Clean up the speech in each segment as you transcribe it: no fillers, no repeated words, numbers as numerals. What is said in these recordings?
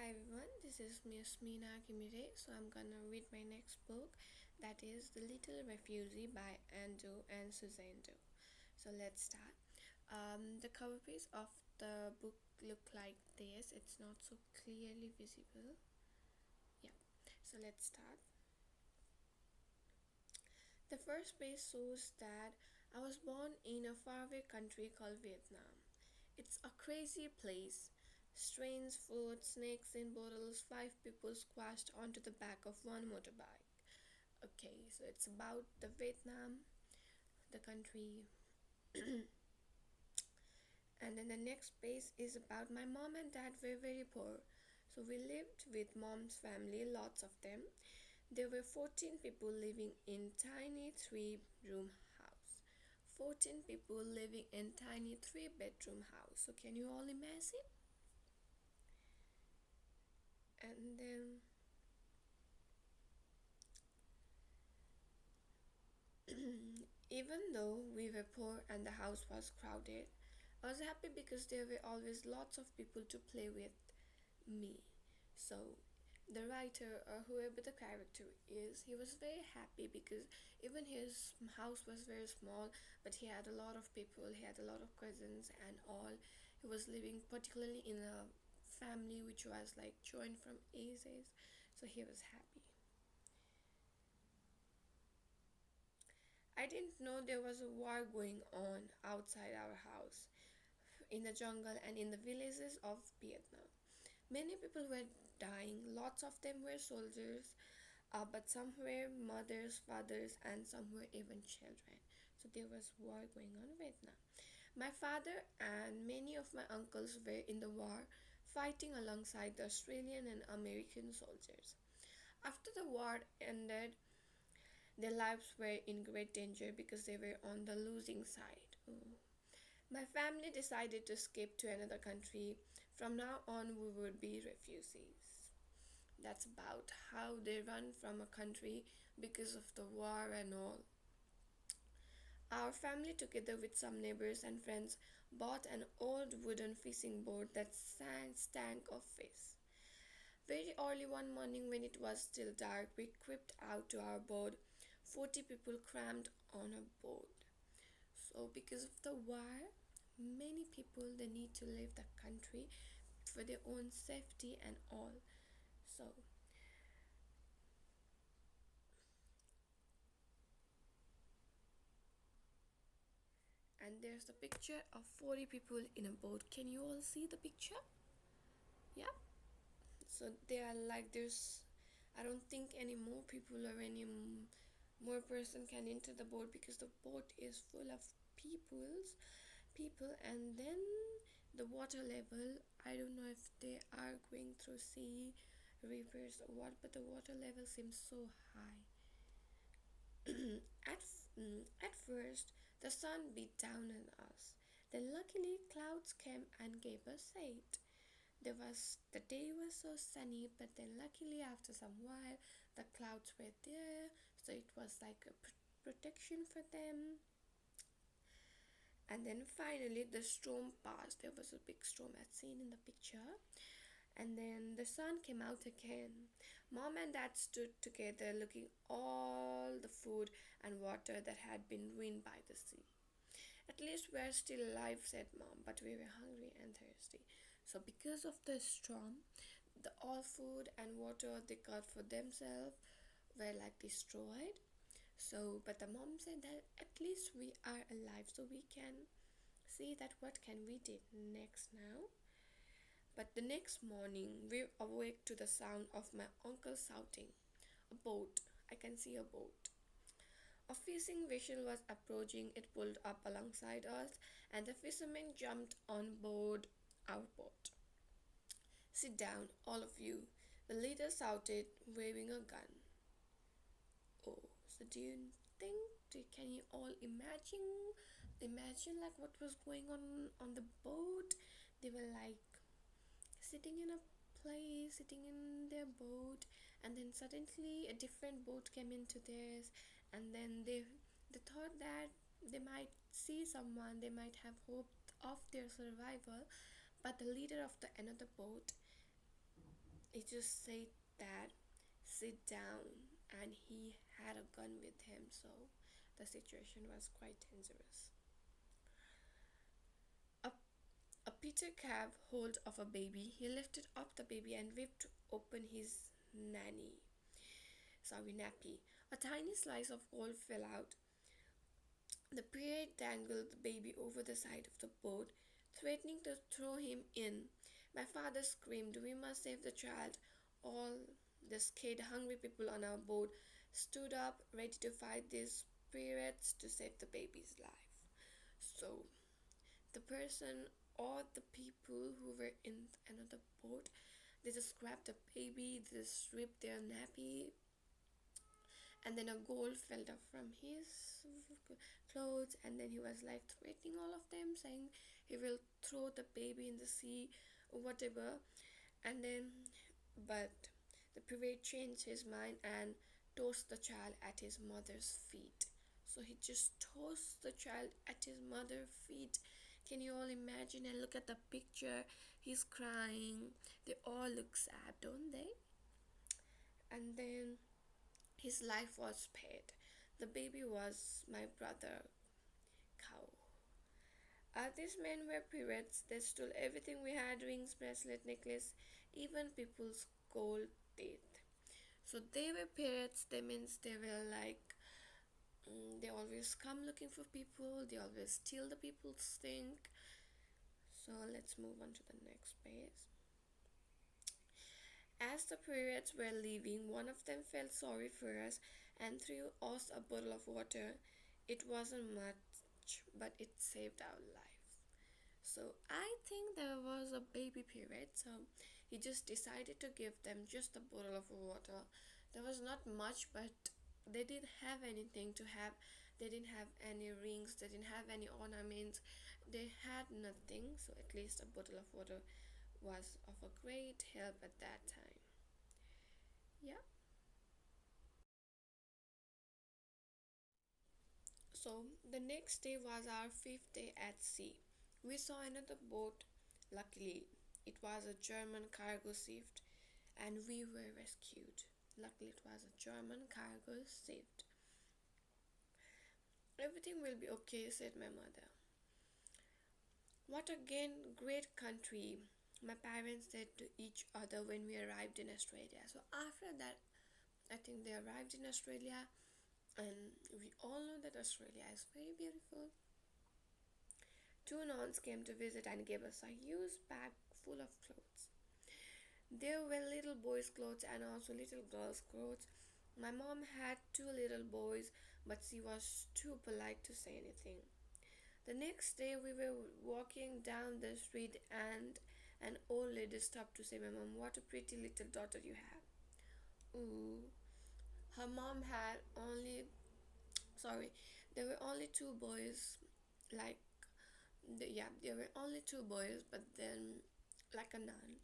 Hi everyone, this is Miss Meena Kimire. So I'm gonna read my next book, that is The Little Refugee by Ando and Suzanne Do. So let's start. The cover page of the book look like this. It's not so clearly visible. Yeah. So let's start. The first page shows that I was born in a faraway country called Vietnam. It's a crazy place. Strange food, snakes in bottles, five people squashed onto the back of one motorbike. Okay, so it's about the Vietnam, the country. And then the next page is about my mom and dad were very poor. So we lived with mom's family, lots of them. There were 14 people living in tiny 3-room house. 14 people living in tiny 3-bedroom house. So can you all imagine? And then even though we were poor and the house was crowded, I was happy because there were always lots of people to play with me. So the writer or whoever the character is, he was very happy because even his house was very small, but he had a lot of people, he had a lot of cousins and all. He was living particularly in a family which was like joined from ages, so he was happy. I didn't know there was a war going on outside our house, in the jungle and in the villages of Vietnam. Many people were dying, lots of them were soldiers, but some were mothers, fathers, and some were even children. So there was war going on in Vietnam. My father and many of my uncles were in the war, fighting alongside the Australian and American soldiers. After the war ended, their lives were in great danger because they were on the losing side. Oh. My family decided to escape to another country. From now on, we would be refugees. That's about how they run from a country because of the war and all. Our family, together with some neighbors and friends, bought an old wooden fishing boat that stank of fish. Very early one morning, when it was still dark, we crept out to our boat. 40 people crammed on a boat. So, because of the war, many people they need to leave the country for their own safety and all. So, and there's the picture of 40 people in a boat. Can you all see the picture? Yeah. So they are like there's. I don't think any more people or any more person can enter the boat because the boat is full of people, and then the water level. I don't know if they are going through sea, rivers or what, but the water level seems so high. At first, the sun beat down on us. Then luckily clouds came and gave us shade. The day was so sunny, but then luckily after some while the clouds were there, so it was like a protection for them. And then finally the storm passed. There was a big storm as seen in the picture. And then the sun came out again. Mom and dad stood together looking all the food and water that had been ruined by the sea. At least we are still alive, said Mom, but we were hungry and thirsty. So because of the storm, the all food and water they got for themselves were like destroyed. So but the mom said that at least we are alive, so we can see that what can we do next now. But the next morning we awoke to the sound of my uncle shouting, a boat, I can see a boat. A fishing vessel was approaching. It pulled up alongside us, and the fishermen jumped on board our boat. Sit down, all of you, the leader shouted, waving a gun. Oh, so do you think, can you all imagine like what was going on the boat? They were like sitting in a place, sitting in their boat, and then suddenly a different boat came into theirs, and then they thought that they might see someone, they might have hope of their survival, but the leader of the another boat he just said that sit down, and he had a gun with him, so the situation was quite dangerous. A, a Peter grabbed hold of a baby. He lifted up the baby and whipped open his nanny. Nappy. A tiny slice of gold fell out. The pirate dangled the baby over the side of the boat, threatening to throw him in. My father screamed, "We must save the child." All the scared, hungry people on our boat stood up, ready to fight these pirates to save the baby's life. So, the person or the people who were in another boat, they just grabbed the baby, they just ripped their nappy, and then a gold fell down from his clothes, and then he was like threatening all of them, saying he will throw the baby in the sea or whatever. And then, but the pirate changed his mind and tossed the child at his mother's feet. So he just tossed the child at his mother's feet. Can you all imagine? And look at the picture. He's crying. They all look sad, don't they? And then his life was spared. The baby was my brother Cow. These men were pirates. They stole everything we had: rings, bracelet, necklace, even people's gold teeth. So they were pirates. That means they were like, they always come looking for people. They always steal the people's thing. So let's move on to the next page. As the pirates were leaving, one of them felt sorry for us and threw us a bottle of water. It wasn't much, but it saved our life. So I think there was a baby pirate, so he just decided to give them just a bottle of water. There was not much, but they didn't have anything to have. They didn't have any rings, they didn't have any ornaments, they had nothing, so at least a bottle of water was of a great help at that time. Yeah. So the next day was our fifth day at sea. We saw another boat. Luckily, it was a German cargo ship, and we were rescued. Luckily, it was a German cargo ship. "Everything will be okay," said my mother. "What a great country," my parents said to each other when we arrived in Australia. So after that, I think they arrived in Australia, and we all know that Australia is very beautiful. Two nuns came to visit and gave us a huge bag full of clothes. There were little boys' clothes and also little girls' clothes. My mom had two little boys, but she was too polite to say anything. The next day, we were walking down the street, and an old lady stopped to say, "My mom, what a pretty little daughter you have." Ooh. Her mom had only, sorry, there were only two boys, like, yeah, there were only two boys, but then, like a nun,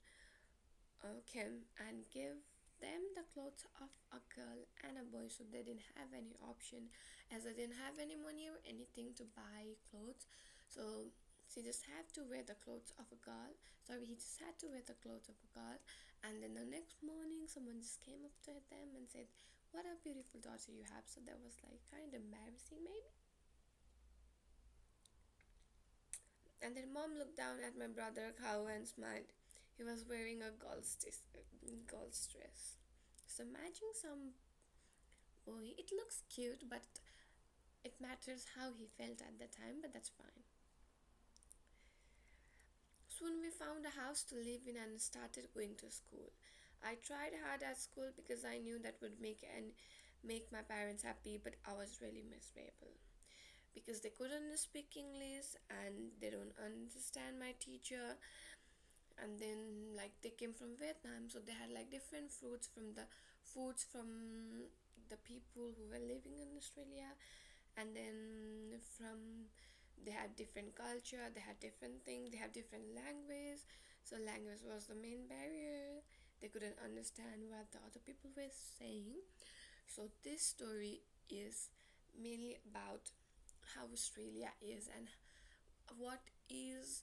came and gave them the clothes of a girl and a boy, so they didn't have any option, as they didn't have any money or anything to buy clothes. So she just had to wear the clothes of a girl. Sorry, he just had to wear the clothes of a girl. And then the next morning, someone just came up to them and said, "What a beautiful daughter you have." So that was like kind of embarrassing, maybe. And then mom looked down at my brother Cow and smiled. He was wearing a girl's dress. So imagine some boy. It looks cute, but it matters how he felt at the time, but that's fine. Soon we found a house to live in and started going to school. I tried hard at school because I knew that would make my parents happy, but I was really miserable because they couldn't speak English and they don't understand my teacher. And then like they came from Vietnam, so they had like different foods from the people who were living in Australia, and then from they had different culture, they had different things, they have different language. So language was the main barrier. They couldn't understand what the other people were saying. So this story is mainly about how Australia is and what is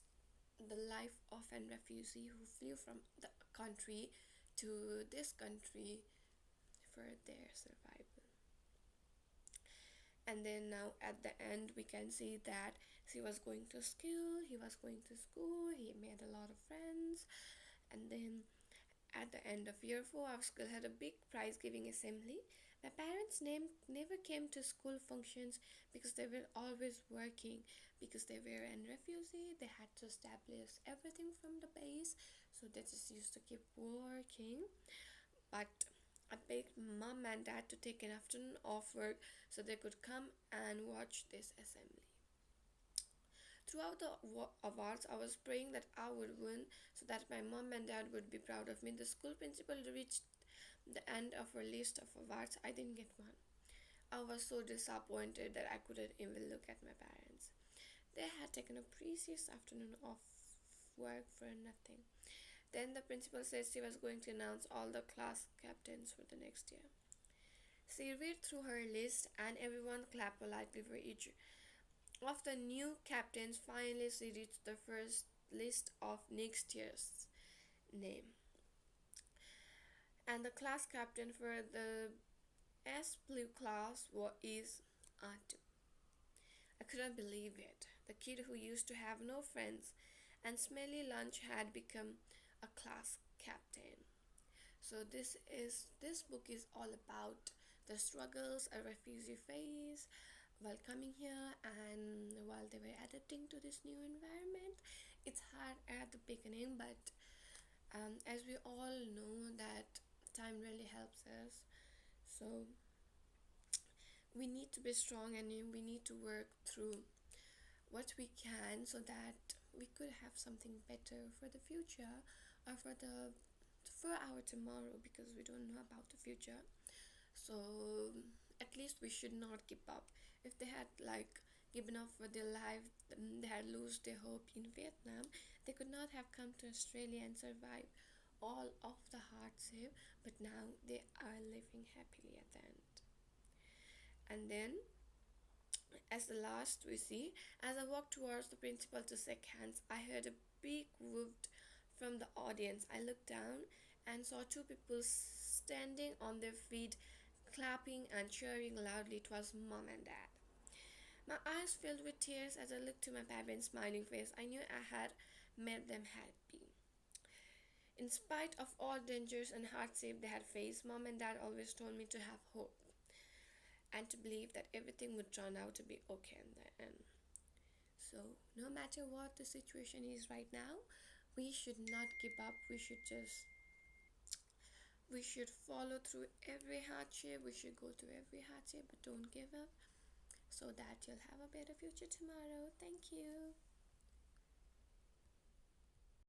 the life of a refugee who flew from the country to this country for their survival. And then now at the end we can see that he was going to school, he made a lot of friends. And then at the end of year 4, our school had a big prize giving assembly. My parents' name never came to school functions because they were always working. Because they were a refugee, they had to establish everything from the base, so they just used to keep working. But I begged mom and dad to take an afternoon off work so they could come and watch this assembly. Throughout the awards, I was praying that I would win so that my mom and dad would be proud of me. The school principal reached the end of her list of awards. I didn't get one. I was so disappointed that I couldn't even look at my parents. They had taken a precious afternoon off work for nothing. Then the principal said she was going to announce all the class captains for the next year. She read through her list and everyone clapped politely for each of the new captains. Finally, she reached the first list of next year's name. And the class captain for the S Blue class is Atu. I couldn't believe it. The kid who used to have no friends and smelly lunch had become a class captain. So this book is all about the struggles a refugee face while coming here and while they were adapting to this new environment. It's hard at the beginning, but as we all know that time really helps us. So we need to be strong and we need to work through what we can so that we could have something better for the future or for our tomorrow, because we don't know about the future. So at least we should not give up. If they had like given up for their life, they had lost their hope in Vietnam, they could not have come to Australia and survive all of the hardship, but now they are living happily at the end. And then as the last we see, as I walked towards the principal to shake hands, I heard a big whoop from the audience. I looked down and saw two people standing on their feet, clapping and cheering loudly. It was mom and dad. My eyes filled with tears as I looked to my parents' smiling face. I knew I had made them happy. In spite of all dangers and hardship they had faced, mom and dad always told me to have hope and to believe that everything would turn out to be okay in the end. So, no matter what the situation is right now, we should not give up. We should follow through every hardship. We should go through every hardship, but don't give up so that you'll have a better future tomorrow. Thank you.